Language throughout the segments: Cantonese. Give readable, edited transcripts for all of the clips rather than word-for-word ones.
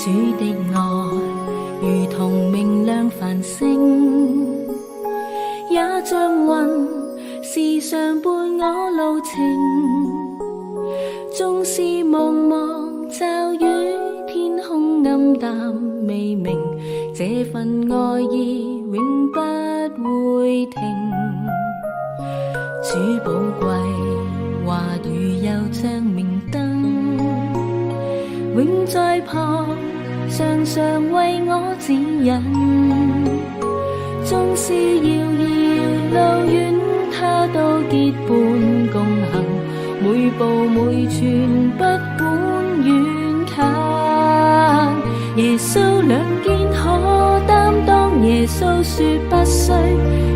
主的愛如同明亮繁星，也像雲時常伴我路程。縱是茫茫驟雨，天空暗淡未明，這份愛意永不會停。主寶貴話語又像明燈，永在旁，常常為我指引。縱是遙遙路遠，他都結伴共行，每步每寸不管遠近。耶穌兩肩可擔當，耶穌說不需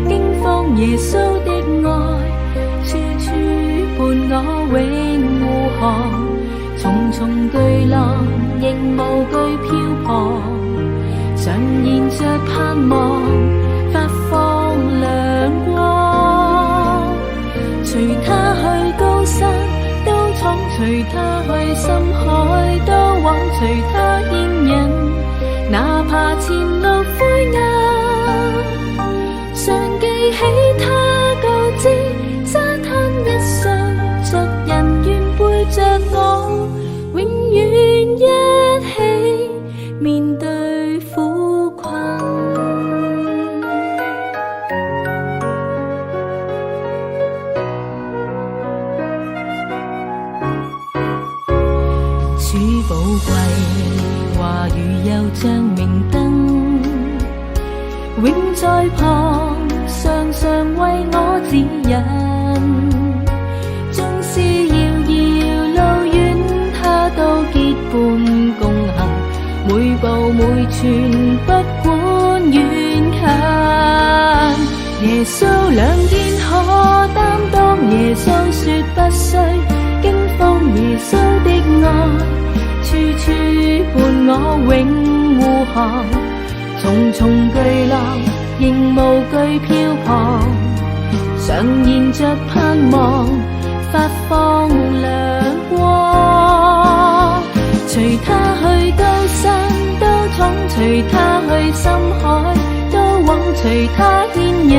驚慌，耶穌的愛處處伴我永護航。重重巨浪亦無懼漂泊，常燃着盼望發放亮光。隨他去高山都闖，隨他去深海都往，隨他牽引，哪怕前路灰暗，常記起他告知，沙灘一上族人願背着我，永遠一起面對苦困。主寶貴話語又像明燈，永在旁，常常為我指引。縱是遙遙路遠，他都結伴共行，每步每寸不管遠近。耶穌兩肩可擔當，耶穌說不需驚慌，耶穌的愛處處伴我永護航。重重巨浪仍無懼漂泊，常燃着盼望發放亮光。隨他去高山都闖，隨他去深海都往，隨他牽引，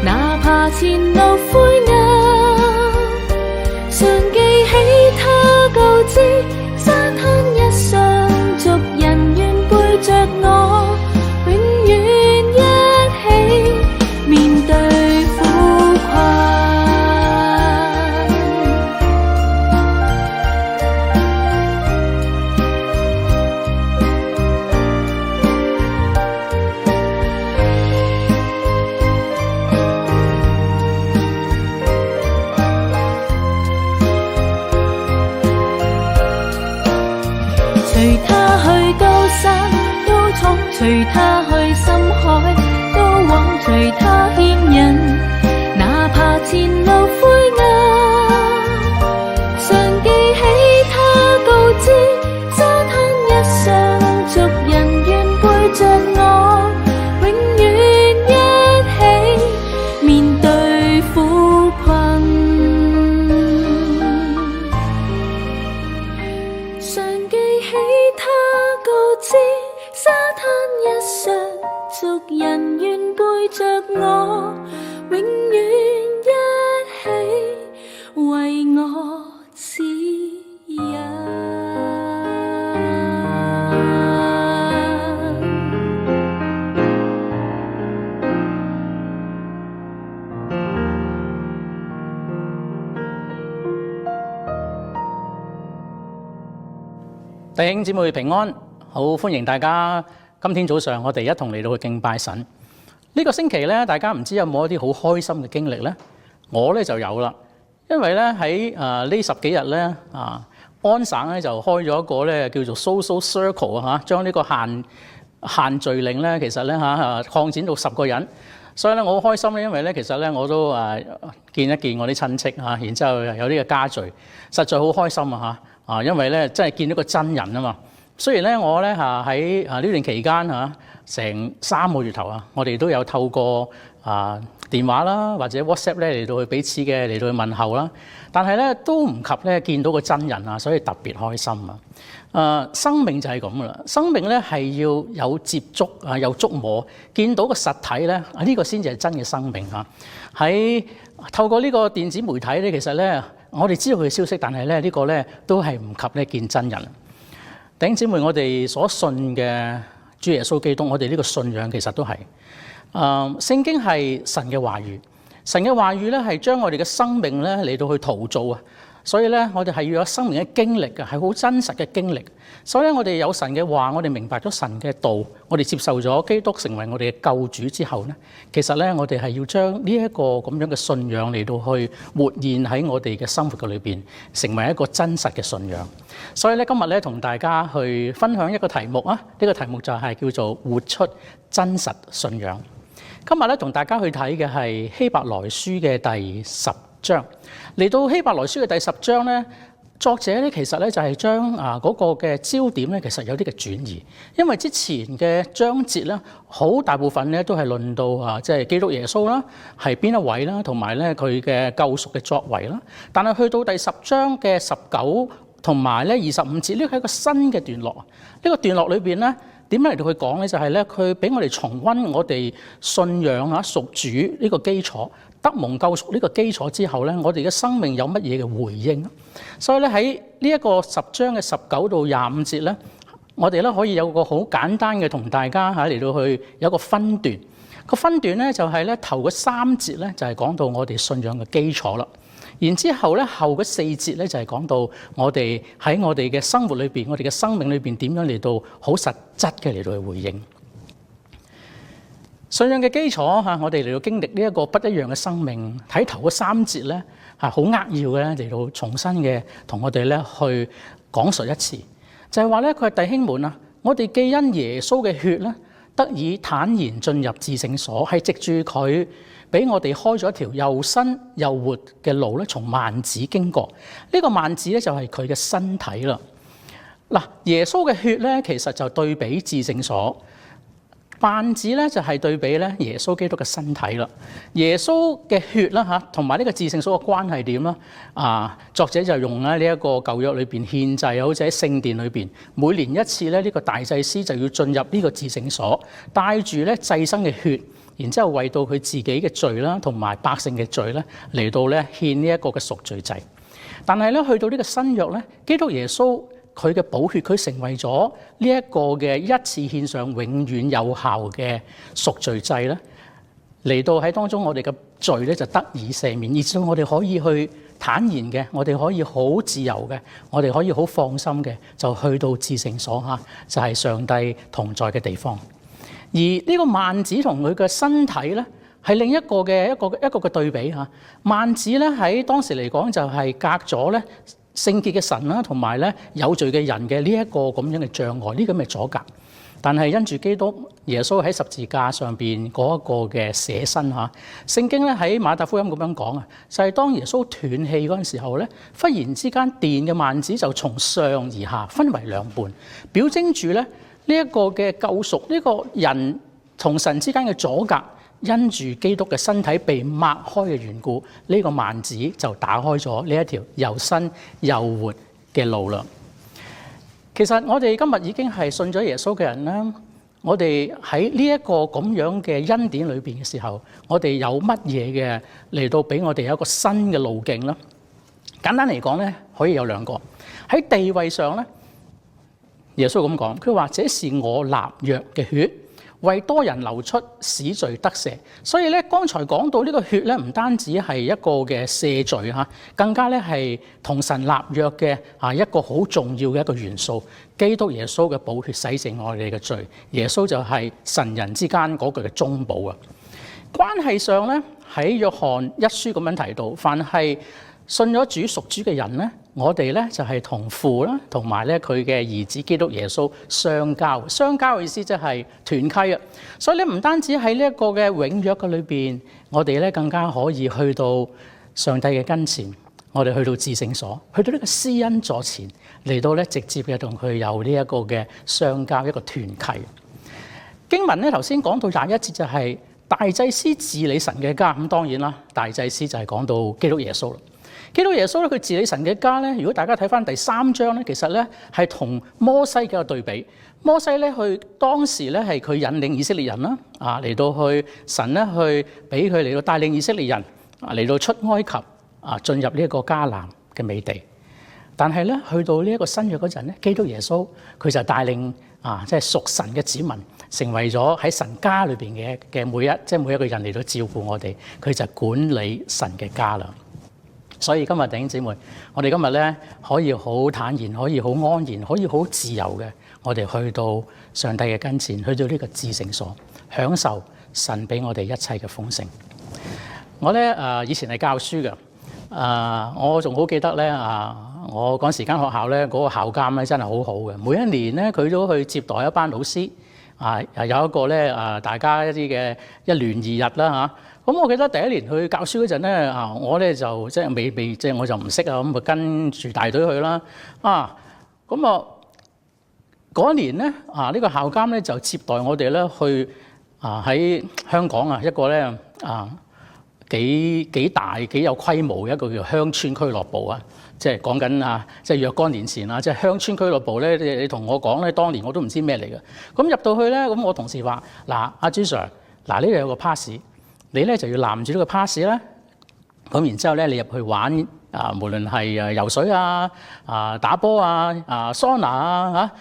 哪怕前路灰暗，常記起他告知，沙灘一上族人願背着我，永遠一起面對苦困。隨他去高山都闖，隨他去深海都往，隨他牽引，哪怕前路灰暗，常記起他告知，沙灘一上族人願背着我，永遠一起面對苦困。常記起他告知，沙灘一上族人願背着我，永遠一起為我指引。弟兄姊妹平安，好歡迎大家。今天早上我哋一同嚟到去敬拜神。呢個星期咧，大家唔知有冇一啲好開心嘅經歷咧？我咧就有啦，因為咧喺呢10幾日咧安省咧就開咗一個咧叫做 Social Circle 啊嚇，將呢個限聚令咧其實咧擴展到10個人，所以咧我好開心咧，因為咧其實咧我都見一見我啲親戚嚇，然之後有呢個家聚，實在好開心啊嚇因為咧真係見到個真人啊嘛。雖然咧我咧喺呢段期間成3個月頭我哋都有透過電話啦，或者 WhatsApp 咧嚟到去彼此嘅嚟到去問候啦，但係咧都唔及咧見到個真人啊，所以特別開心啊！生命就係咁噶啦，生命咧係要有接觸啊，有觸摸，見到個實體咧，呢個先至係真嘅生命嚇。喺透過呢個電子媒體咧，其實咧我哋知道佢嘅消息，但係咧呢個咧都係唔及咧見真人。弟兄姊妹，我哋所信嘅主耶穌基督，我哋呢個信仰其實都係聖經係神嘅話語，神嘅話語咧係將我哋嘅生命咧嚟到去陶造啊，所以咧我哋係要有生命嘅經歷嘅，係好真實嘅經歷。所以咧我哋有神嘅話，我哋明白咗神嘅道，我哋接受咗基督成為我哋嘅救主之後咧，其實咧我哋係要將呢一個咁樣嘅信仰嚟到去活現喺我哋嘅生活嘅裏邊，成為一個真實嘅信仰。所以咧今日咧同大家去分享一個題目啊，呢個題目就係叫做活出真實信仰。今日咧同大家去睇嘅係希伯來書嘅第10章。嚟到希伯來書嘅第10章咧，作者咧其實咧就係將嗰個嘅焦點咧其實有啲嘅轉移，因為之前嘅章節咧好大部分咧都係論到即係基督耶穌啦，係邊一位啦，同埋咧佢嘅救贖嘅作為啦。但係去到第10章嘅19同埋咧25節，呢個係一個新嘅段落。呢個段落裏邊咧，點樣嚟到佢講咧？就係咧，佢俾我哋重溫我哋信仰屬主呢個基礎，得蒙救贖呢個基礎之後咧，我哋嘅生命有乜嘢嘅回應？所以咧喺呢一個10章嘅19到25節咧，我哋咧可以有個好簡單嘅同大家嚟到去有個分段。個分段咧就係咧頭嗰3節咧就係講到我哋信仰嘅基礎啦。然之後咧，後嗰4節咧就係講到我哋喺我哋嘅生活裏邊，我哋嘅生命裏邊點樣嚟到好實質嘅嚟到去回應信仰嘅基礎嚇。我哋嚟到經歷呢一個不一樣嘅生命，睇頭嗰3節咧係好扼要嘅嚟到重新嘅同我哋咧去講述一次，就係話咧佢係弟兄們啊，我哋既因耶穌嘅血咧得以坦然進入至聖所，係藉住佢俾我哋開咗一條又新又活嘅路咧，從幔子經過。呢個幔子咧就係佢嘅身體啦。嗱，耶穌嘅血咧其實就對比至聖所，幔子咧就係對比咧耶穌基督嘅身體啦。耶穌嘅血啦嚇，同埋呢個至聖所嘅關係點啦？作者就用咧呢一個舊約裏邊獻祭，好似喺聖殿裏邊，每年一次咧呢個大祭司就要進入呢個至聖所，帶住咧祭牲嘅血。然之後為到佢自己嘅罪啦，同埋百姓嘅罪咧，嚟到咧獻呢一個嘅贖罪祭。但係咧去到呢個新約咧，基督耶穌佢嘅寶血，佢成為咗呢一個嘅一次獻上永遠有效嘅贖罪祭咧，嚟到喺當中我哋嘅罪咧就得以赦免，以至到我哋可以去坦然嘅，我哋可以好自由嘅，我哋可以好放心嘅，就去到至聖所嚇，就係上帝同在嘅地方。而呢個幔子同佢嘅身體咧，係另一個嘅一個嘅對比嚇。幔子咧喺當時嚟講就係隔咗咧聖潔嘅神啦，同埋咧有罪嘅人嘅呢一個咁樣嘅障礙，呢咁嘅阻隔。但係因住基督耶穌喺十字架上邊嗰一個嘅捨身嚇，聖經咧喺馬太福音咁樣講啊，就係當耶穌斷氣嗰陣時候咧，忽然之間殿嘅幔子就從上而下分為兩半，表徵住咧。呢一個嘅救贖，呢個人同神之間嘅阻隔，因住基督嘅身體被擘開嘅緣故，呢個幔子就打開咗呢一條又新又活嘅路啦。其實我哋今日已經係信咗耶穌嘅人啦，我哋喺呢一個咁樣嘅恩典裏邊嘅時候，我哋有乜嘢嘅嚟到俾我哋有一個新嘅路徑咧？簡單嚟講咧，可以有2個。喺地位上咧。耶穌咁講，佢話：這是我立約嘅血，為多人流出，使罪得赦。所以咧，剛才講到呢個血咧，唔單止係一個嘅赦罪嚇，更加咧係同神立約嘅一個好重要嘅一個元素。基督耶穌嘅寶血洗淨我哋嘅罪，耶穌就係神人之間嗰個嘅中保啊。關係上咧，喺約翰1書咁樣提到，凡係信咗主屬主嘅人咧，我哋咧就係同父啦，同埋咧佢嘅兒子基督耶穌相交。相交嘅意思即係團契啊。所以咧唔單止喺呢一個嘅永約嘅裏邊，我哋咧更加可以去到上帝嘅跟前，我哋去到至聖所，去到呢個施恩座前，嚟到咧直接嘅同佢有呢一個嘅相交，一個團契。經文咧頭先講到21節就係、是。大祭司治理神嘅家，咁當然啦，大祭司就係講到基督耶穌啦。基督耶穌咧，佢治理神嘅家咧，如果大家睇翻第3章咧，其實咧係同摩西嘅一個對比。摩西咧，佢當時咧係佢引領以色列人啦，嚟到去神咧去俾佢嚟到帶領以色列人嚟到出埃及進入呢一個迦南嘅美地。但係咧，去到呢一個新約嗰陣咧，基督耶穌佢就帶領即係屬神嘅子民，成為咗喺神家裏邊嘅每一個人嚟到照顧我哋，佢就管理神嘅家啦。所以今日弟兄姊妹，我哋今日咧可以好坦然，可以好安然，可以好自由嘅，我哋去到上帝嘅跟前，去到呢個至聖所，享受神俾我哋一切嘅豐盛。我咧以前係教書嘅，我仲好記得咧我嗰時間學校咧嗰個校監咧真係好好嘅，每一年咧佢都去接待一班老師，有一個咧大家一啲嘅一聯二日啦嚇。咁我記得第一年去教書嗰陣咧，我咧就即係未即係我就唔識咁咪跟住大隊去啦。咁嗰一年咧呢個校監咧就接待我哋咧去喺香港一個咧幾大幾有規模嘅一個叫鄉村俱樂部啊，即係講緊即係若干年前即係鄉村俱樂部咧，你同我講咧，當年我都唔知咩嚟嘅。咁入到去咧，咁我同事話：阿朱 Sir， 呢度有個 pass。你咧就要攬住呢個 pass 啦，咁然之後咧你入去玩無論係游水打波桑拿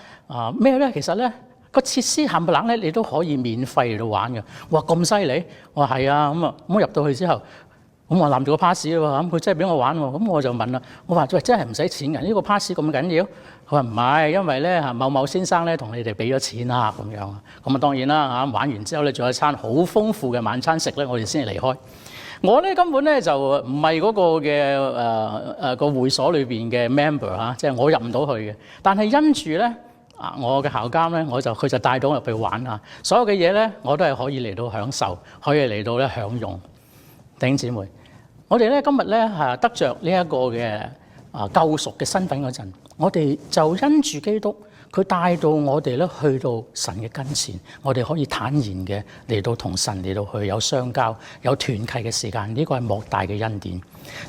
咩咧，其實咧個設施冚唪唥咧你都可以免費嚟到玩嘅。哇，咁犀利！我話係咁我入到去之後，咁我攬住個 pass 喎，咁佢真係俾我玩喎，咁我就問啦，我話喂，真係唔使錢嘅呢個 pass 咁緊要？佢話唔係，因為咧某某先生咧同你哋俾咗錢啦咁樣。咁當然啦玩完之後咧，仲有一餐好豐富嘅晚餐食咧，我哋先至離開。我咧根本咧就唔係嗰個嘅個會所裏邊嘅 member 即係我入唔到去嘅。但係因住咧我嘅校監咧，佢就帶到我入去玩所有嘅嘢咧我都係可以嚟到享受，可以嚟到咧享用。弟兄姊妹，我哋咧今日咧得着呢一個嘅救贖嘅身份嗰陣，我哋就因住基督，佢帶到我哋咧去到神嘅跟前，我哋可以坦然嘅嚟到同神嚟到去有相交、有團契嘅時間。呢個係莫大嘅恩典。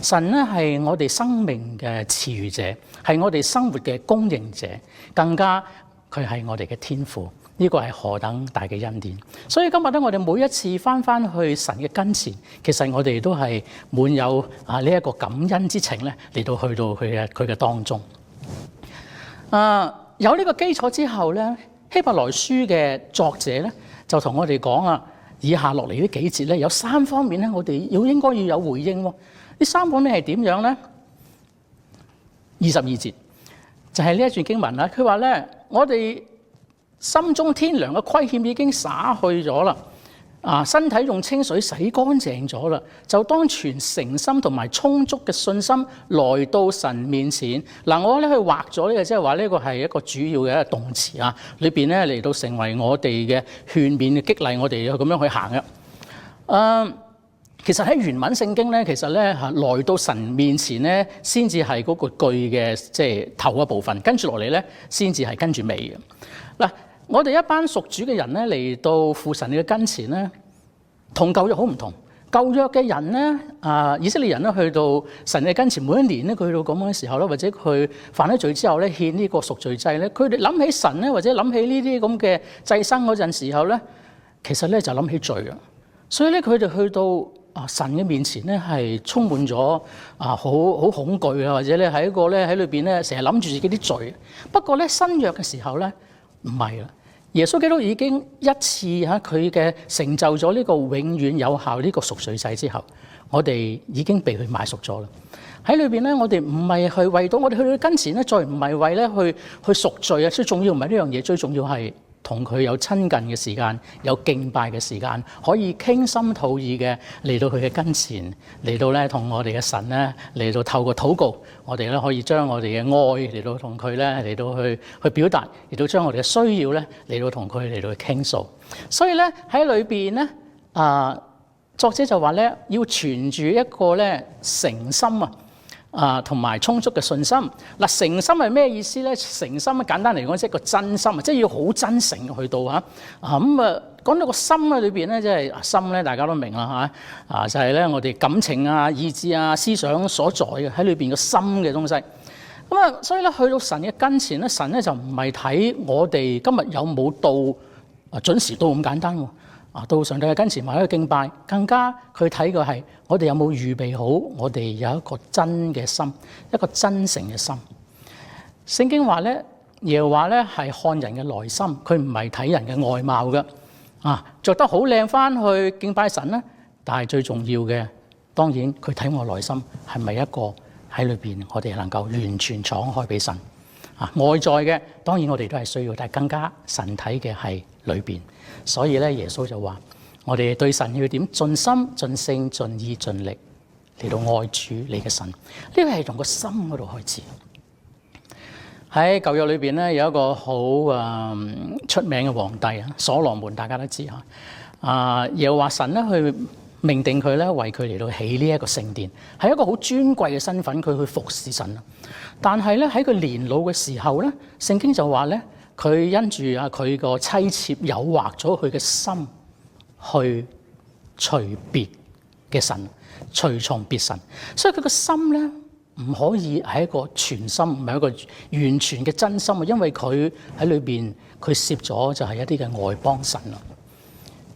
神咧係我哋生命嘅賜予者，係我哋生活嘅供應者，更加佢係我哋嘅天父。呢個係何等大嘅恩典！所以今日咧，我哋每一次翻去神嘅跟前，其實我哋都係滿有呢一個感恩之情咧，嚟到去到佢嘅當中。有呢個基礎之後咧，希伯來書嘅作者咧就同我哋講以下落嚟呢幾節咧有3方面咧，我哋應該要有回應喎。呢3方面係點樣咧？22節就係呢一段經文啦。佢話咧，我哋心中天良嘅虧欠已經灑去咗啦，身體用清水洗乾淨咗啦，就當存誠心同埋充足嘅信心來到神面前。我咧去畫咗呢個，即係話呢個係一個主要嘅一個動詞裏邊咧嚟到成為我哋嘅勸勉嘅激勵，我哋要咁樣去行嘅。其實喺原文聖經咧，其實咧來到神面前咧，先至係嗰個句嘅即係頭一部分，跟住落嚟咧先至係跟住尾嘅。我哋一班屬主嘅人咧嚟到父神嘅跟前咧，同舊約好唔同。舊約嘅人咧，以色列人咧去到神嘅跟前，每一年咧佢去到咁樣嘅時候咧，或者佢犯咗罪之後咧獻呢個贖罪祭咧，佢哋諗起神咧，或者諗起呢啲咁嘅祭牲嗰陣時候咧，其實咧就諗起罪啊。所以咧佢哋去到神嘅面前咧係充滿咗好恐懼或者咧係一個咧喺裏邊咧成日諗住自己啲罪。不過咧新約嘅時候咧，唔係啦，耶穌基督已經一次佢嘅成就咗呢個永遠有效呢個贖罪祭之後，我哋已經被佢買贖咗啦。喺裏邊咧，我哋唔係去為到我哋去到跟前咧，再唔係為咧去贖罪最重要唔係呢樣嘢，最重要係同佢有親近嘅時間，有敬拜嘅時間，可以傾心吐意嘅嚟到佢嘅跟前，嚟到咧同我哋嘅神咧嚟到透過禱告，我哋咧可以將我哋嘅愛嚟到同佢咧嚟到去表達，亦都將我哋嘅需要咧嚟到同佢嚟到去傾訴。所以咧喺裏邊咧作者就話咧要存住一個咧誠心同埋充足嘅信心。嗱，誠心係咩意思咧？誠心簡單嚟講，即係個真心，即係要好真誠去到嚇。講到個心裏邊咧，即係心咧，大家都明啦嚇。就係咧，我哋感情啊、意志啊、思想所在嘅喺裏邊個心嘅東西。所以咧，去到神嘅跟前咧，神咧就唔係睇我哋今日有冇到準時到咁簡單喎。到上帝嘅跟前或者敬拜，更加佢睇嘅係我哋有冇預備好，我哋有一個真嘅心，一個真誠嘅心。聖經話咧，耶和華咧係看人嘅內心，佢唔係睇人嘅外貌嘅。着得好靚翻去敬拜神咧，但係最重要嘅，當然佢睇我內心係咪一個喺裏邊，我哋能夠完全敞開俾神。外在嘅當然我哋都係需要，但係更加神睇嘅係裏邊。所以咧，耶穌就話：我哋對神要點？盡心、盡性、盡意、盡力嚟到愛主你嘅神。呢個係從個心嗰度開始。喺舊約裏邊咧，有一個好出名嘅皇帝啊，所羅門，大家都知嚇。又話神咧去命定佢咧，為佢嚟到起呢一個聖殿，係一個好尊貴嘅身份，佢去服侍神。但係咧喺佢年老嘅時候咧，聖經就話咧，佢因住佢個妻妾誘惑咗佢嘅心，去隨別嘅神，隨從別神，所以佢個心咧唔可以係一個全心，唔係一個完全嘅真心啊！因為佢喺裏邊佢攝咗就係一啲嘅外邦神啦。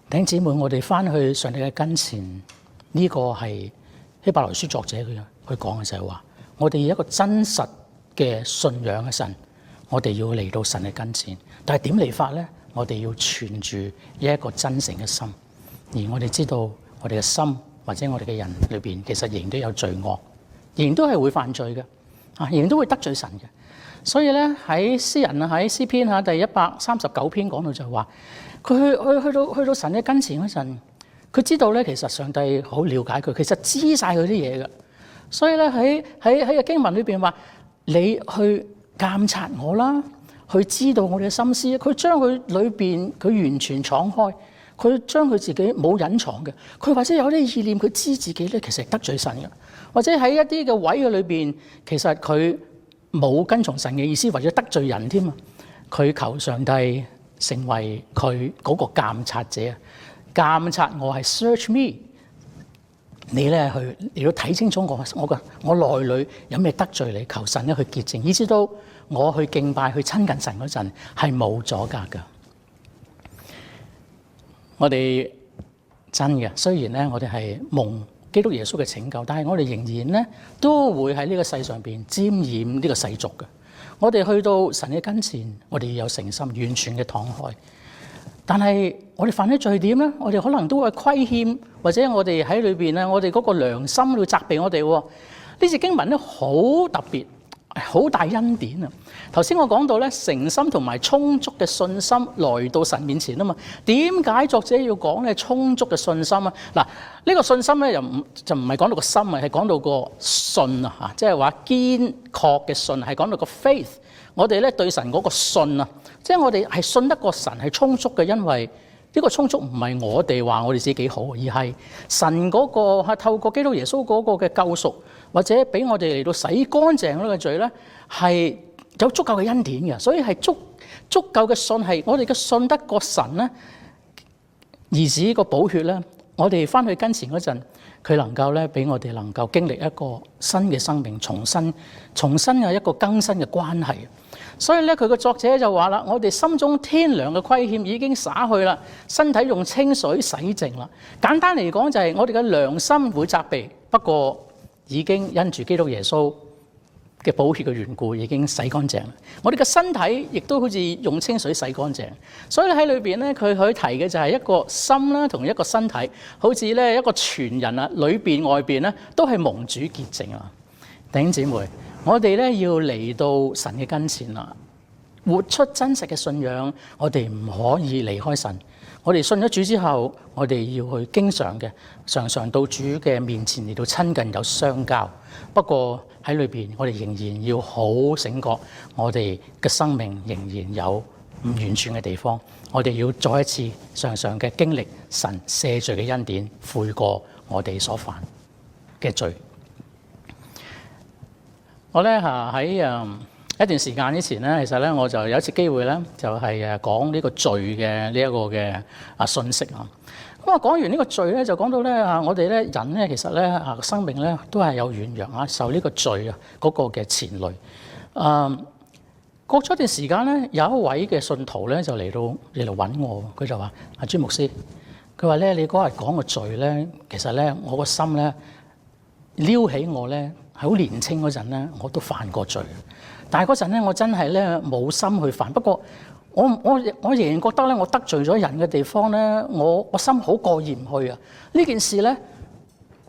弟兄姊妹，我哋翻去上帝嘅跟前，呢個係希伯來書作者佢講嘅就係話，我哋要一個真實嘅信仰嘅神，我哋要嚟到神嘅跟前。但係點嚟法咧？我哋要存住一個真誠嘅心，而我哋知道我哋嘅心或者我哋嘅人裏邊，其實仍然都有罪惡，仍然都係會犯罪嘅，仍然都會得罪神嘅。所以咧喺詩人喺詩篇第139篇講到就係話，佢去到神嘅跟前嗰陣，佢知道咧其實上帝好了解佢，其實知晒佢啲嘢嘅。所以咧喺個經文裏邊話，你去監察我啦，去知道我哋嘅心思。佢將佢裏邊佢完全敞開，佢將佢自己冇隱藏嘅。佢或者有啲意念，佢知自己咧其實係得罪神嘅，或者喺一啲嘅位嘅裏邊，其實佢冇跟從神嘅意思，或者得罪人添啊！佢求上帝成為佢嗰個監察者，監察我係 search me。你咧去你要睇清楚我內裏有咩得罪你，求神咧去潔淨，以至到我去敬拜去親近神嗰陣係冇阻隔噶。我哋真嘅，雖然咧我哋係蒙基督耶穌嘅拯救，但係我哋仍然咧都會喺呢個世上邊沾染呢個世俗嘅。我哋去到神嘅跟前，我哋要有誠心，完全嘅敞開。但係我哋犯咗罪點咧？我哋可能都會虧欠，或者我哋喺裏邊咧，我哋嗰個良心會責備我哋。呢節經文咧好特別，好大恩典啊！頭先我講到咧，誠心同埋充足嘅信心來到神面前啊嘛。點解作者要講咧充足嘅信心啊？嗱，呢個信心咧就唔係講到個心啊，係講到個信啊嚇，即係話堅確嘅信，係講到個 faith。我哋咧對神嗰個信啊，即係我哋係信得過神係充足嘅，因為呢個充足唔係我哋話我哋自己幾好，而係神嗰個係透過基督耶穌嗰個嘅救贖，或者俾我哋嚟到洗乾淨呢個罪咧，係有足夠嘅恩典嘅，所以係足夠嘅信係我哋嘅信得過神咧，兒子個寶血咧，我哋翻去跟前嗰陣，佢能夠咧俾我哋能夠經歷一個新嘅生命，重新嘅一個更新嘅關係。所以咧，佢個作者就話啦：我哋心中天良嘅虧欠已經灑去啦，身體用清水洗淨啦。簡單嚟講就係我哋嘅良心會責備，不過已經因住基督耶穌嘅寶血嘅緣故，已經洗乾淨。我哋嘅身體亦都好似用清水洗乾淨。所以喺裏邊咧，佢提嘅就係一個心啦，同一個身體，好似咧一個全人啊，裏邊外邊咧都係蒙主潔淨啊。弟兄姊妹，我哋咧要嚟到神嘅跟前啦，活出真實嘅信仰。我哋唔可以離開神。我哋信咗主之後，我哋要去經常到主嘅面前嚟到親近，有相交。不過喺裏邊，我哋仍然要好醒覺，我哋嘅生命仍然有唔完全嘅地方。我哋要再一次常嘅經歷神赦罪嘅恩典，悔過我哋所犯嘅罪。我咧喺一段時間之前咧，其實咧我就有一次機會咧，就係講呢個罪嘅呢一個嘅信息啊。咁我講完呢個罪咧，就講到咧我哋咧人咧其實咧生命咧都係有軟弱啊，受呢個罪啊嗰個嘅牽累。過咗一段時間咧，有一位嘅信徒咧就嚟揾我，佢就話：阿朱牧師，佢話咧你嗰日講個罪咧，其實咧我個心咧撩起我咧，係好年青嗰陣咧，我都犯過罪。但係嗰陣咧，我真係咧冇心去犯。不過我仍然覺得咧，我得罪咗人嘅地方咧，我心好過意唔去啊！呢件事咧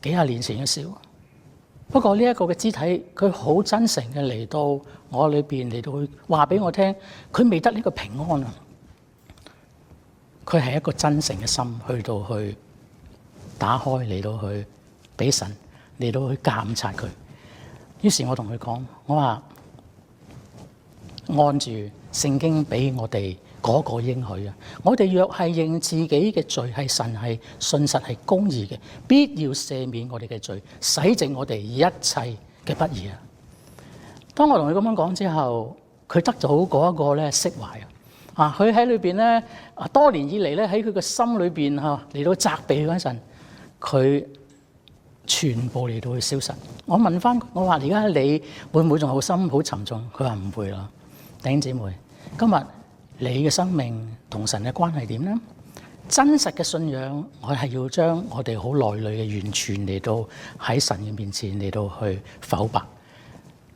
幾廿年前嘅事。不過呢一個嘅肢體，佢好真誠嘅嚟到我裏邊嚟到去話俾我聽，佢未得呢個平安啊！佢係一個真誠嘅心去到去打開嚟到去俾神嚟到去監察佢。於是我同佢講，我話按住聖經俾我哋嗰個應許啊，我哋若係認自己嘅罪係神係信實係公義嘅，必要赦免我哋嘅罪，洗淨我哋一切嘅不義啊！當我同佢咁樣講之後，佢得到嗰一個咧釋懷啊！佢喺裏邊咧多年以嚟咧喺佢嘅心裏邊嚟到責備嗰陣，佢全部嚟到去消失。我問翻我話：而家你會唔會仲好心好沉重？佢話唔會啦。弟兄姊妹，今日你嘅生命同神嘅關係點呢？真實嘅信仰，我係要將我哋好內裏嘅完全嚟到喺神嘅面前嚟到去剖白。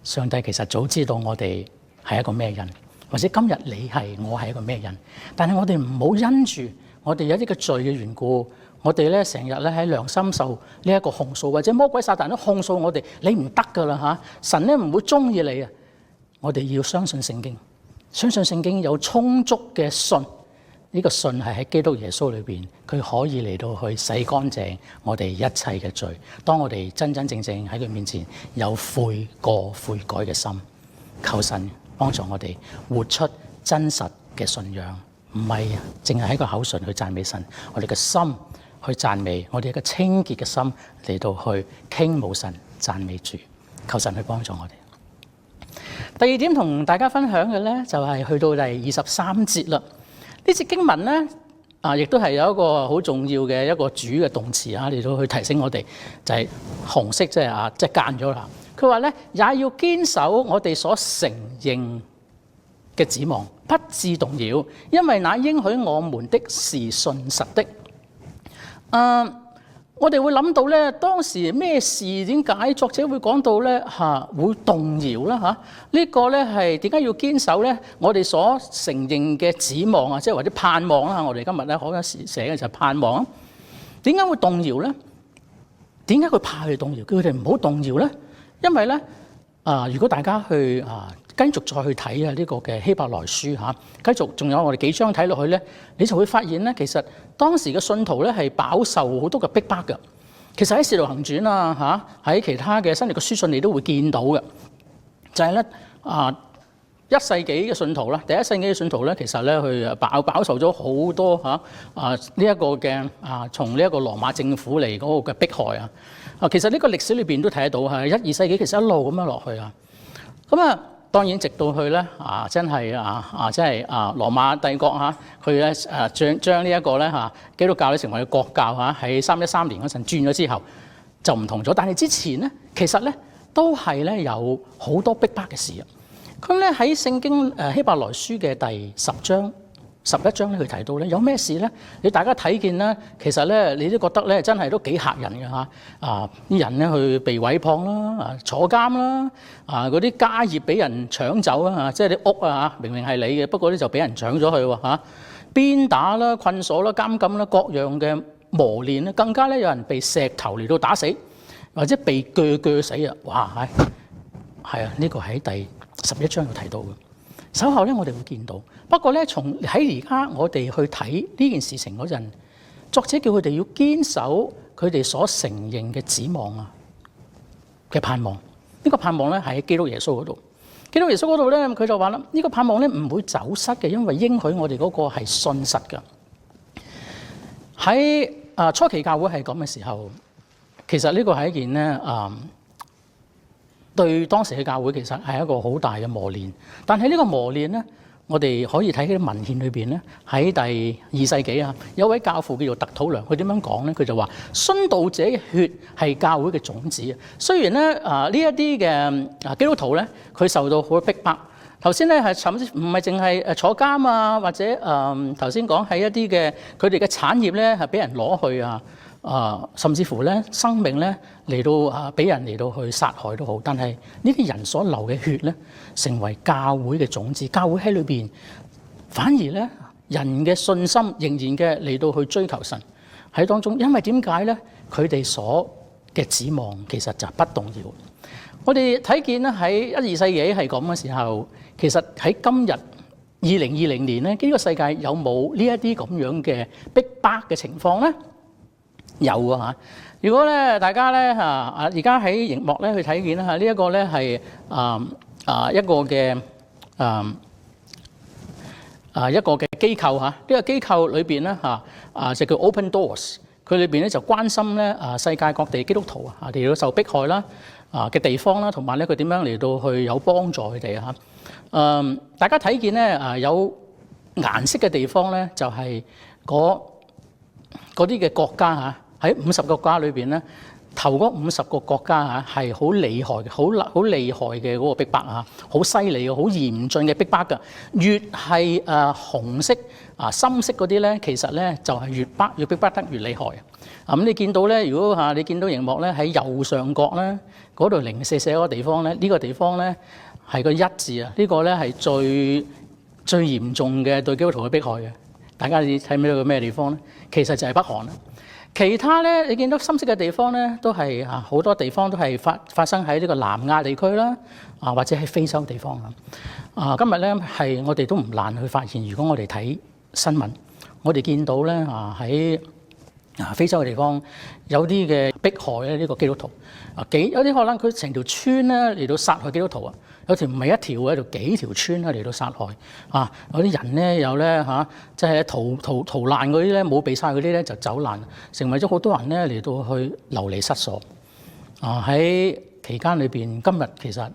上帝其實早知道我哋係一個咩人，或者今日你係我係一個咩人，但係我哋唔好因住我哋有啲嘅罪嘅緣故，我哋咧成日咧喺良心受呢一個控訴，或者魔鬼撒旦都控訴我哋，你唔得噶啦嚇，神咧唔會中意你啊！我哋要相信聖經，相信聖經有充足嘅信，呢個信係喺基督耶穌裏邊，佢可以嚟到去洗乾淨我哋一切嘅罪。當我哋真真正正喺佢面前有悔過悔改嘅心，求神幫助我哋活出真實嘅信仰，唔係淨係喺個口唇去讚美神，我哋嘅心去讚美，我哋一個清潔嘅心嚟到去傾慕神讚美主，求神去幫助我哋。第二點同大家分享嘅咧，就係去到第23節啦。呢節經文咧亦都係有一個好重要嘅一個主嘅動詞嚟到去提醒我哋，就係紅色，即係間咗啦。佢話咧，也要堅守我哋所承認嘅指望，不致動搖，因為那應許我們的是信實的。我哋會諗到咧，當時咩事？點解作者會講到咧會動搖啦呢個咧係點解要堅守咧？我哋所承認嘅指望啊，即係或者盼望啦。我哋今日咧好多時寫嘅就係盼望。點解會動搖咧？點解佢怕佢動搖？叫佢哋唔好動搖咧？因為咧如果大家去繼續再去睇呢個嘅希伯來書繼續仲有我哋幾章睇落去咧，你就會發現咧，其實當時嘅信徒咧係飽受好多嘅逼迫嘅。其實喺《使徒行傳》喺其他嘅新約嘅書信你都會見到嘅，就係咧1世紀嘅信徒啦，第1世紀嘅信徒咧，其實咧佢飽受咗好多呢一個嘅從呢一個羅馬政府嚟嗰個嘅迫害啊。其實呢個歷史裏邊都睇得到係1、2世紀其實一路咁樣落去啊。咁當然直到去咧真係即係羅馬帝國佢咧將呢一個咧基督教咧成為國教喺313年嗰陣轉咗之後就唔同咗。但係之前咧其實咧都係咧有好多逼迫嘅事啊。咁咧喺聖經希伯來書嘅第10章、11章咧，佢提到咧有咩事咧？你大家睇見咧，其實咧你都覺得咧真係都幾嚇人嘅嚇。啲人咧去被毀謗啦，坐監啦，嗰啲家業俾人搶走啊，即係啲屋明明係你嘅，不過咧就俾人搶咗去喎。鞭打啦、困鎖啦、監禁啦，各樣嘅磨練咧，更加咧有人被石頭嚟到打死，或者被鋸死啊！哇係呢個喺第11章有提到嘅。稍後咧，我哋會見到。不過咧，從喺而家我哋去睇呢件事情嗰陣，作者叫佢哋要堅守佢哋所承認嘅指望嘅盼望。呢個盼望咧係喺基督耶穌嗰度。基督耶穌嗰度咧，佢就話啦：呢個盼望咧唔會走失嘅，因為應許我哋嗰個係信實嘅。喺初期教會係咁嘅時候，其實呢個係一件咧對當時嘅教會其實係一個好大嘅磨練。但係呢個磨練咧，我哋可以睇喺啲文獻裏邊咧，喺第2世紀啊，有位教父叫做特土良，佢點樣講咧？佢就話：殉道者嘅血係教會嘅種子啊！雖然咧呢一啲嘅基督徒咧，佢受到好多逼迫。頭先咧係甚至唔係淨係坐監啊，或者頭先講係一啲嘅佢哋嘅產業咧係俾人攞去啊，甚至乎咧生命咧嚟到俾人嚟到去殺害都好。但係呢啲人所流嘅血咧，成為教會嘅種子，教會喺裏邊反而咧人嘅信心仍然嘅嚟到去追求神喺當中，因為點解咧？佢哋所嘅指望其實就不動搖。我哋睇見咧喺1、2世紀係咁嘅時候，其實喺今日2020年咧，呢個世界有冇呢一啲咁樣嘅逼迫嘅情況咧？有啊嚇！如果咧大家咧而家喺熒幕咧去睇見啦嚇，呢一個咧係一個嘅一個嘅機構嚇，呢個機構裏邊咧就叫 Open Doors， 佢裏邊咧就關心咧世界各地基督徒嚟到受迫害啦嘅地方啦，同埋咧佢點樣嚟到去有幫助佢哋嚇。大家睇見咧有顏色嘅地方咧，就係嗰啲嘅國家嚇，喺50個國家裏邊咧，頭嗰50個國家嚇係好厲害嘅，好厲害嘅嗰個逼迫嚇，好犀利嘅，好嚴峻嘅逼迫㗎。越係紅色深色嗰啲咧，其實咧就係越逼迫得越厲害。咁你見到咧，如果你見到熒幕咧喺右上角咧嗰度零舍舍嗰個地方咧，呢個地方咧係個1字啊，呢個咧係最嚴重嘅對基督徒嘅迫害嘅。大家你睇唔睇到個咩地方咧？其實就係北韓啦。其他咧，你見到深色嘅地方咧，都係好多地方都係發生喺呢個南亞地區啦，或者喺非洲地方啊。今日咧係我哋都唔難去發現，如果我哋睇新聞，我哋見到咧喺非洲嘅地方有啲嘅迫害咧，呢個基督徒有啲可能佢成條村咧嚟到殺害基督徒啊，有條唔係一條喺度幾條村嚟到殺害有啲人咧有咧即係逃難嗰啲咧冇避晒嗰啲咧就走難，成為咗好多人咧嚟到去流離失所喺期間裏邊。今日其實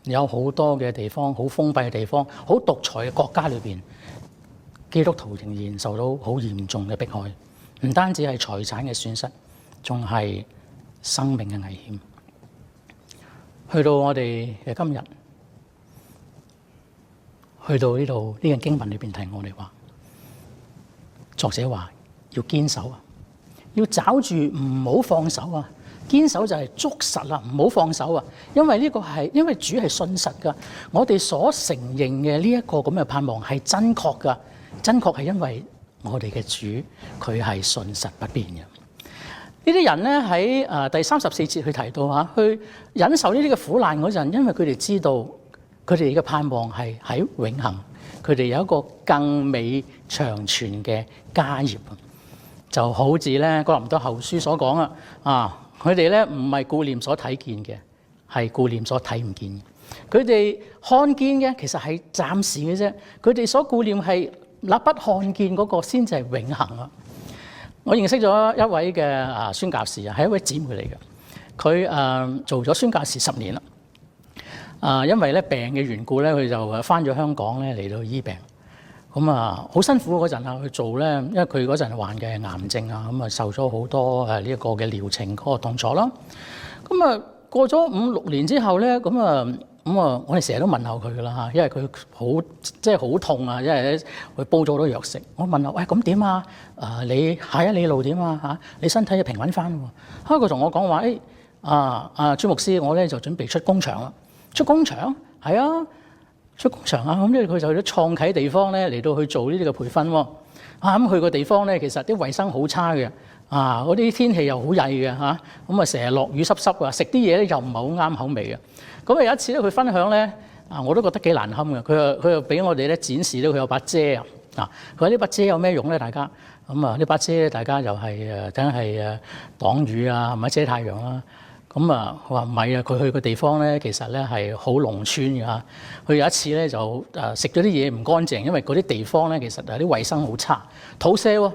有好多嘅地方好封閉嘅地方，好獨裁嘅國家裏邊，基督徒仍然受到好嚴重嘅迫害。唔單止係財產嘅損失，仲係生命嘅危險。去到我哋嘅今日，去到呢度呢個經文裏邊提我哋話，作者話要堅守要抓住唔好放手堅守就係捉實啦，唔好放手因為呢個係因為主係信實㗎，我哋所承認嘅呢一個咁嘅盼望係真確㗎，真確係因為我哋嘅主佢係信實不變嘅。呢啲人咧喺第34節去提到去忍受呢啲嘅苦難嗰陣，因為佢哋知道佢哋嘅盼望係喺永恆，佢哋有一個更美長存嘅家業。就好似咧哥林多後書所講佢哋咧唔係顧念所睇見嘅，係顧念所睇唔見嘅。佢哋看見嘅其實係暫時嘅啫，佢哋所顧念係那不看見嗰個先至係永恆啊！我認識咗一位嘅宣教士係一位姊妹嚟嘅。佢做咗宣教士10年啦。因為咧病嘅緣故咧，佢就返咗香港咧嚟到醫病。咁好辛苦嗰陣去做咧，因為佢嗰陣患嘅癌症咁受咗好多呢一個嘅療程嗰個動作啦。咁過咗5、6年之後咧，我哋成日都問候佢噶啦因為佢好痛因為佢煲咗好多藥食。我問候喂，咁點你下一里路點你身體就平穩翻喎。佢同我講話朱牧師，我咧就準備出工場啦。出工場係出工場咁咧佢就去咗創啟地方咧嚟到去做呢啲嘅培訓喎。咁去個地方咧其實啲衞生好差嘅。嗰啲天氣又好曳嘅成日落雨濕濕食啲嘢咧又唔係好啱口味嘅。咁有一次咧，佢分享咧，我都覺得幾難堪嘅。佢又俾我哋咧展示咧，佢有把遮佢話呢把遮有咩用咧？大家呢把遮大家又係梗係擋雨係咪遮太陽啦？佢話唔係佢去個地方咧，其實咧係好農村嘅佢有一次咧就食咗啲嘢唔乾淨，因為嗰啲地方咧其實啲衞生好差，肚瀉喎。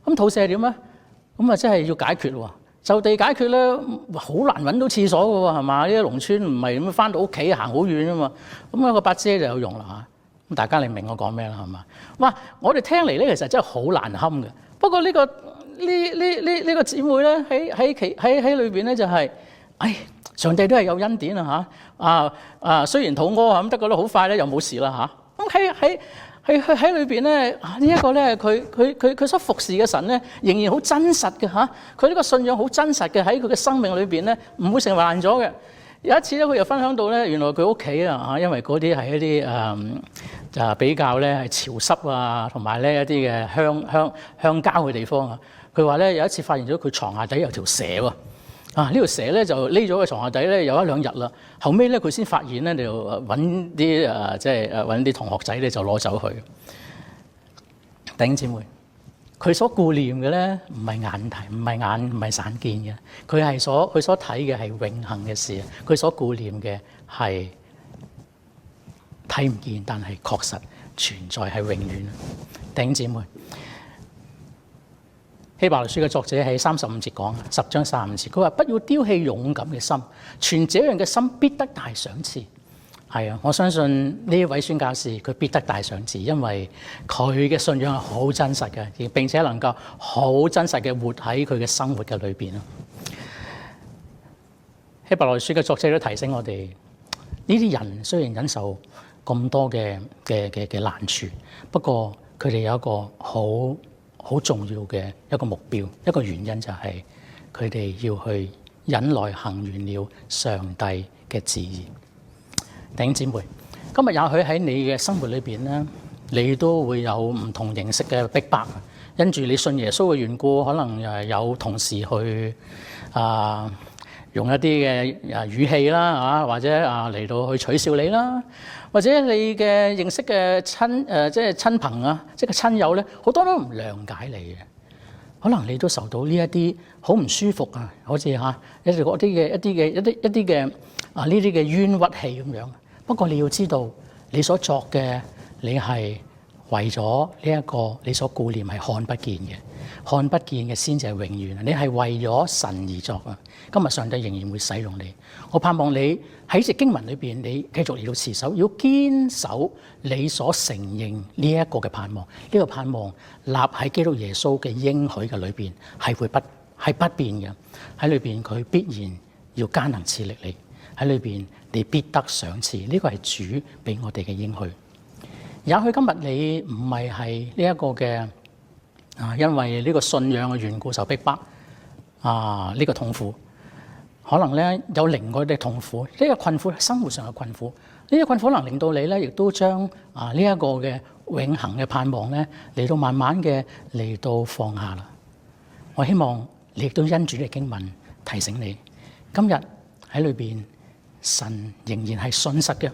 咁肚瀉點咧？真係要解決喎。就地解決咧，好難揾到廁所嘅喎，係嘛？呢啲農村唔係咁翻到屋企行好遠啊嘛。咁有個八姐就有用啦嚇。咁大家你明我講咩啦係嘛？哇！我哋聽嚟咧，其實真係好難堪嘅。不過呢個姊妹咧喺裏邊咧就係，上帝都係有恩典啊嚇。雖然肚屙啊咁，得覺得好快咧又冇事啦嚇。咁喺裏邊咧，呢一個咧佢所服侍嘅神咧，仍然好真實嘅嚇。佢呢個信仰好真實嘅喺佢嘅生命裏邊咧，唔會成為爛咗嘅。有一次咧，佢又分享到咧，原來佢屋企啊嚇，因為嗰啲係一啲就比較咧係潮濕啊，同埋咧一啲嘅鄉郊嘅地方啊。佢話咧有一次發現咗佢床下底有條蛇喎。呢條蛇咧就匿咗喺床下底咧有一兩日啦。後尾咧佢先發現咧，就揾啲即係揾啲同學仔咧就攞走去。弟兄姊妹，佢所顧念嘅咧唔係眼睇，唔係散見嘅，佢所睇嘅係永恆嘅事。佢所顧念嘅係睇唔見，但係確實存在係永遠。弟兄姊妹，希伯來書嘅作者喺35節講，10章35節，佢話不要丟棄勇敢嘅心，存這樣嘅心必得大賞賜。係啊，我相信呢一位宣教士佢必得大賞賜，因為佢嘅信仰係好真實嘅，而並且能夠好真實嘅活喺佢嘅生活嘅裏邊咯。希伯來書嘅作者都提醒我哋，呢啲人雖然忍受咁多嘅難處，不過佢哋有一個好重要嘅一個目標，一個原因就係佢哋要去忍耐行完了上帝嘅旨意。弟兄姊妹，今日也許喺你嘅生活裏邊咧，你都會有唔同形式嘅逼迫，因住你信耶穌嘅緣故，可能有同事去用一啲嘅語氣啦或者嚟到去取笑你啦，或者你嘅認識嘅即係親朋啊，即係親友咧，好多都唔諒解你嘅，可能你都受到呢一啲好唔舒服啊，好似一啲嘅呢啲嘅冤屈氣咁樣。不過你要知道，你所作嘅你係為咗呢一個你所顧念係看不見嘅，看不見嘅先至係永遠。你係為咗神而作啊！今日上帝仍然會使用你。我盼望你喺這經文裏邊，你繼續嚟到持守，要堅守你所承認呢一個嘅盼望。呢個盼望立喺基督耶穌嘅應許嘅裏邊係不變嘅。喺裏邊佢必然要加能賜力你。喺裏邊你必得賞賜，呢個係主俾我哋嘅應許。也許今日你唔係呢一個嘅因為呢個信仰嘅緣故受逼迫呢個痛苦，可能咧有另外嘅痛苦，呢個困苦係生活上嘅困苦，呢個困苦可能令到你咧亦都將呢一個嘅永恆嘅盼望咧嚟到慢慢嘅嚟到放下啦。我希望你亦都因住呢個經文提醒你，今日喺裏邊。神仍然係信實嘅，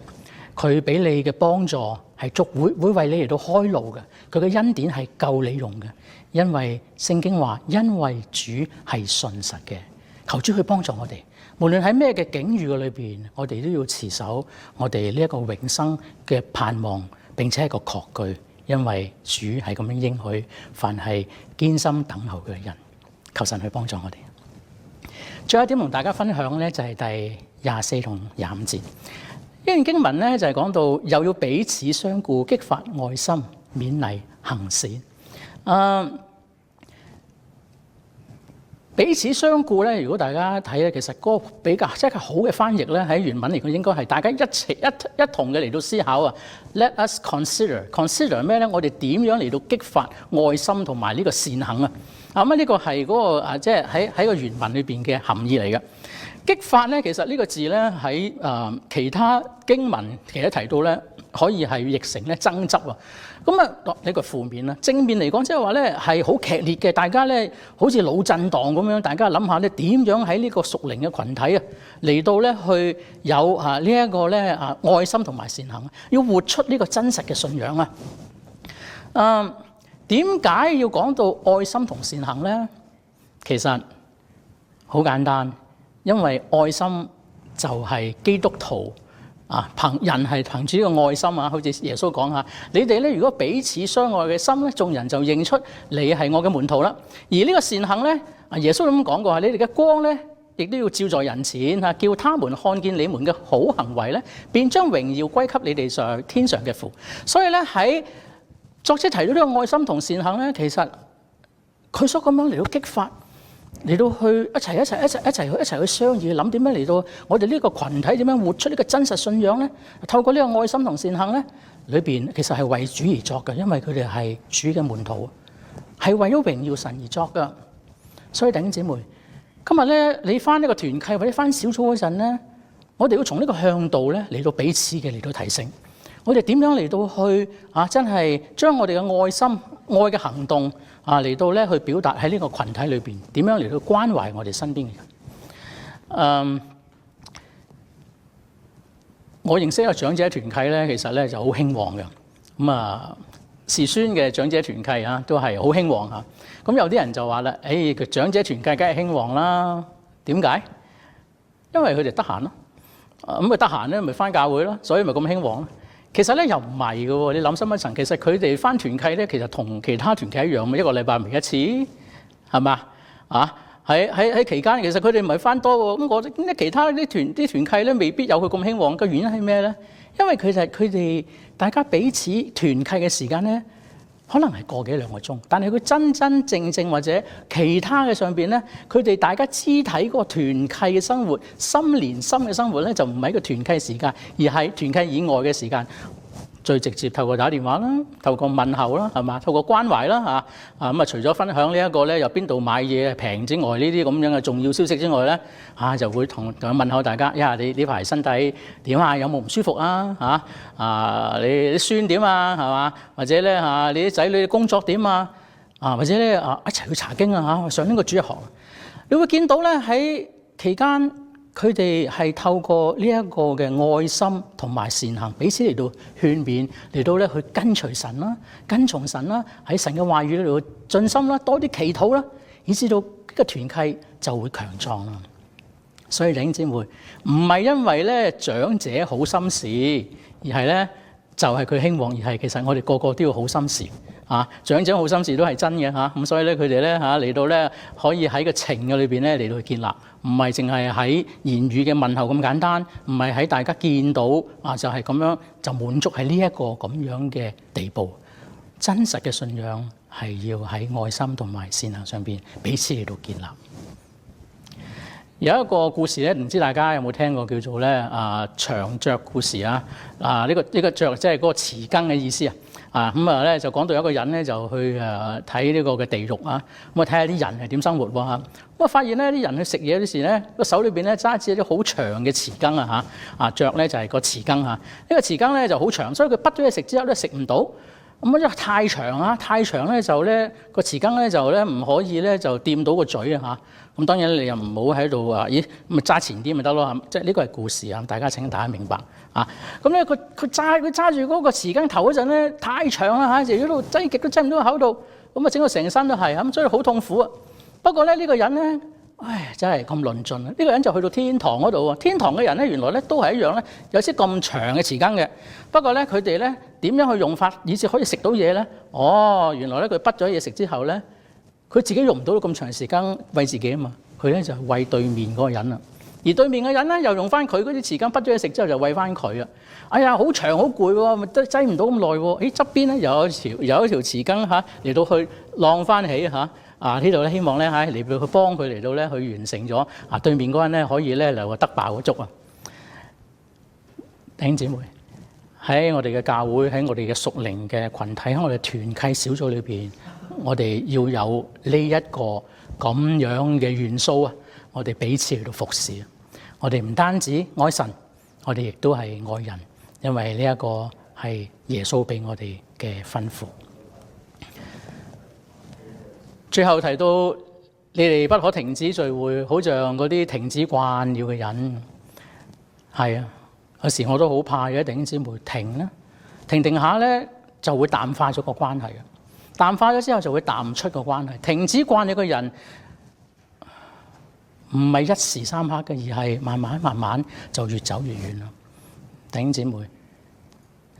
佢俾你嘅幫助係會為你嚟到開路嘅，佢嘅恩典係夠你用嘅，因為聖經話，因為主係信實嘅，求主去幫助我哋，無論喺咩嘅境遇嘅裏邊，我哋都要持守我哋呢一個永生嘅盼望，並且係個確據，因為主係咁樣應許，凡係堅心等候嘅人，求神去幫助我哋。最後一點同大家分享咧，就係第24同25節。呢段經文咧就係講到又要彼此相顧，激發愛心，勉勵行善。彼此相顧咧，如果大家睇咧，其實嗰個比較即係好嘅翻譯咧，喺原文嚟講應該係大家一同嘅嚟到思考啊。Let us consider 咩咧？我哋點樣嚟到激發愛心同埋呢個善行啊？呢個係嗰個即係喺個原文裏邊嘅含義嚟嘅。激發咧，其實呢個字咧喺其他經文其實提到咧，可以係譯成咧爭執啊。咁呢個負面啦，正面嚟講即係話咧係好劇烈嘅，大家咧好似腦震盪咁樣，大家諗下咧點樣喺呢個屬靈嘅群體啊嚟到咧去有呢一個咧愛心同埋善行，要活出呢個真實嘅信仰啊。點解要講到愛心同善行咧？其實好簡單，因為愛心就係基督徒人係憑住呢個愛心啊，好似耶穌講下，你哋咧如果彼此相愛嘅心咧，眾人就認出你係我嘅門徒啦。而呢個善行咧，耶穌咁講過，你哋嘅光咧，亦都要照在人前嚇，叫他們看見你們嘅好行為咧，便將榮耀歸給你哋上天上嘅父。所以咧喺作者提到呢個愛心同善行咧，其實佢所咁樣嚟到激發。嚟到去一齊去商議，諗點樣嚟到我哋呢個群體點樣活出呢個真實信仰咧？透過呢個愛心同善行咧，裏邊其實係為主而作嘅，因為佢哋係主嘅門徒，係為咗榮耀神而作嘅。所以弟兄姊妹，今日咧你返呢個團契或者返小組嗰陣咧，我哋要從呢個向度咧嚟到彼此嘅嚟到提升，我哋點樣嚟到去真係將我哋嘅愛心、愛嘅行動。嚟到咧去表達喺呢個群體裏邊點樣嚟到關懷我哋身邊嘅人。我認識一個長者團契咧，其實咧就好興旺嘅。士孫嘅長者團契都係好興旺嚇。咁有啲人就話啦，佢長者團契梗係興旺啦。點解？因為佢哋得閒咯。咁得閒咧，咪返教會咯，所以咪咁興旺咯。其實咧又唔係嘅喎，你諗深一層，其實佢哋返團契咧，其實同其他團契一樣，一個禮拜咪一次，係嘛？喺期間，其實佢哋唔係返多喎。咁其他啲團契咧，未必有佢咁興旺嘅原因係咩咧？因為佢哋大家彼此團契嘅時間咧，可能係個幾兩個鐘，但係佢真正或者其他嘅上邊咧，佢哋大家肢體嗰個團契嘅生活、心連心嘅生活咧，就唔係一個團契時間，而係團契以外嘅時間。最直接透過打電話啦，透過問候啦，係嘛？透過關懷啦咁除咗分享呢一個咧，由邊度買嘢平之外，呢啲咁樣嘅重要消息之外咧，就會同問候大家，你呢排身體點啊？有冇唔舒服啊？你啲孫點啊？係嘛？或者咧你啲仔女工作點啊？或者咧一齊去查經啊上呢個主日學，你會見到咧喺期間。佢哋係透過呢一個嘅愛心同埋善行，彼此嚟到勸勉，嚟到咧去跟隨神啦、跟從神啦，喺神嘅話語裏度盡心啦，多啲祈禱啦，以至到呢個團契就會強壯啦。所以弟兄姊妹，唔係因為咧長者好心事，而係咧就係佢興旺，而係其實我哋個個都要好心事。長者好心事都係真嘅咁所以咧佢哋咧嚟到咧可以喺個情嘅裏邊咧嚟到去建立，唔係淨係喺言語嘅問候咁簡單，唔係喺大家見到就係咁樣就滿足喺呢一個咁樣嘅地步。真實嘅信仰係要喺愛心同埋善行上邊彼此嚟到建立。有一個故事咧，唔知大家有冇聽過，叫做咧長雀故事呢個雀即係嗰個匙羹嘅意思咧就講到有一個人咧就去睇呢個嘅地獄咁睇下啲人係點生活喎咁發現咧啲人去食嘢嗰時咧個手裏邊咧揸住一啲好長嘅匙羹雀咧就係個匙羹呢個匙羹咧就好長，所以佢滗咗嘢食之後咧食唔到咁因為太長咧就咧個匙羹咧就咧唔可以咧就掂到個嘴咁當然你又唔好喺度話咦咁揸前啲咪得咯即係呢個係故事大家請大家明白咁咧佢揸住嗰個匙羹頭嗰陣咧太長啦就喺度擠極都擠唔到個口度，咁整到成身都係咁，所以好痛苦不過咧呢個人咧，真係咁論盡呢個人就去到天堂嗰度喎。天堂嘅人咧原來咧都係一樣咧，有啲咁長嘅匙羹嘅。不過咧佢哋咧點樣去用法，以至可以食到嘢咧？原來咧佢滗咗嘢食之後咧。佢自己用唔到咁長時間餵自己嘛，佢咧就餵對面嗰個人啦。而對面嘅人咧又用翻佢嗰啲匙羹滗咗嘢食之後就餵翻佢好長好攰喎，咪都擠唔到咁耐喎。側邊咧有一條匙羹嚟到去晾翻起呢度咧希望咧嚟到去幫佢嚟到咧去完成咗對面嗰人咧可以咧嚟個得飽個粥弟兄姊妹喺我哋嘅教會，喺我哋嘅屬靈嘅群體，喺我哋團契小組裏邊。我哋要有呢一個咁樣嘅元素我哋彼此嚟到服侍。我哋唔單止愛神，我哋亦都係愛人，因為呢一個係耶穌俾我哋嘅吩咐。最後提到你哋不可停止聚會，好像嗰啲停止慣了嘅人。係有時我都好怕嘅，弟兄姊妹停下咧就會淡化咗個關係淡化咗之後就會淡出個關係，停止慣你個人唔係一時三刻嘅，而係慢慢就越走越遠啦。弟兄姊妹，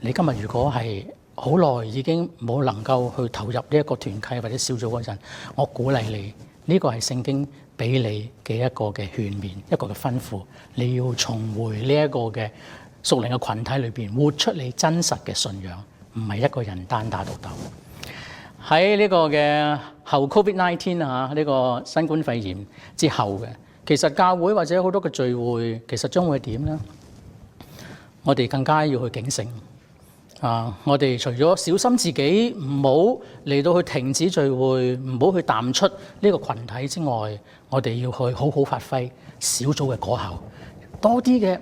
你今日如果係好耐已經冇能夠去投入呢一個團契或者小組嗰陣，我鼓勵你，呢個係聖經俾你嘅一個嘅勸勉，一個嘅吩咐，你要重回呢一個嘅屬靈嘅群體裏邊，活出你真實嘅信仰，唔係一個人單打獨鬥。喺呢個嘅後 COVID-19 呢個新冠肺炎之後嘅，其實教會或者好多嘅聚會，其實將會係點呢？我哋更加要去警醒我哋除咗小心自己唔好嚟到去停止聚會，唔好去淡出呢個群體之外，我哋要去好好發揮小組嘅果效，多啲嘅。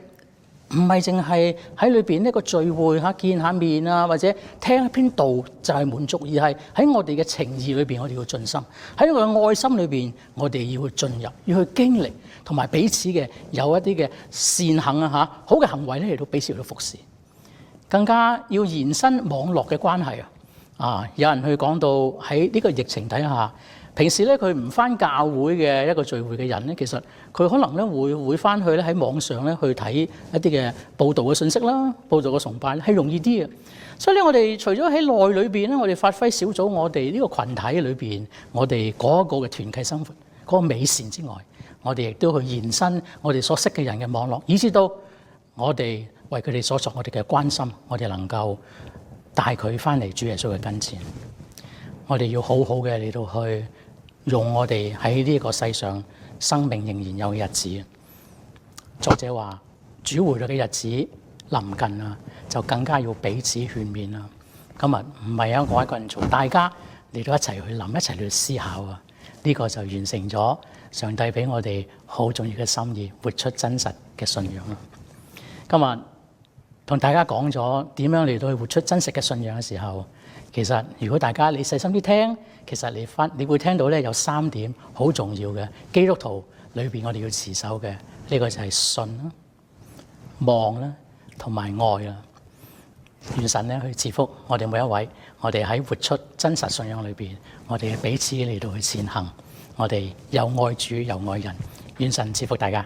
唔係淨係喺裏邊呢個聚會見下面或者聽一篇道就係滿足，而係喺我哋嘅情義裏邊，我哋要盡心喺我嘅愛心裏邊，我哋要去進入，要去經歷，同埋彼此嘅有一啲嘅善行好嘅行為咧嚟到彼此嚟到服侍，更加要延伸網絡嘅關係有人去講到喺呢個疫情底下。平時咧佢唔返教會嘅一個聚會嘅人咧，其實佢可能咧會返去咧喺網上咧去睇一啲嘅報道嘅信息啦，報道嘅崇拜咧係容易啲嘅。所以咧我哋除咗喺內裏邊咧，我哋發揮小組我哋呢個群體裏邊，我哋嗰一個嘅團契生活嗰個美善之外，我哋亦都去延伸我哋所識嘅人嘅網絡，以至到我哋為佢哋所作我哋嘅關心，我哋能夠帶佢返嚟主耶穌嘅跟前。我哋要好好嘅嚟到去用我哋喺呢個世上生命仍然有嘅日子。作者話主回來嘅日子臨近啦，就更加要彼此勸勉啦。今日唔係我一個人做，大家嚟到一齊去諗，一齊去思考呢個就完成咗上帝俾我哋好重要嘅心意，活出真實嘅信仰啦。今日同大家講咗點樣嚟到去活出真實嘅信仰嘅時候，其實如果大家你細心啲聽，其實你會聽到咧有3點好重要嘅基督徒裏邊我哋要持守嘅，呢個就係信啦、望啦同埋愛啦。願神咧去賜福我哋每一位，我哋喺活出真實信仰裏邊，我哋彼此嚟到去前行，我哋又愛主又愛人。願神賜福大家。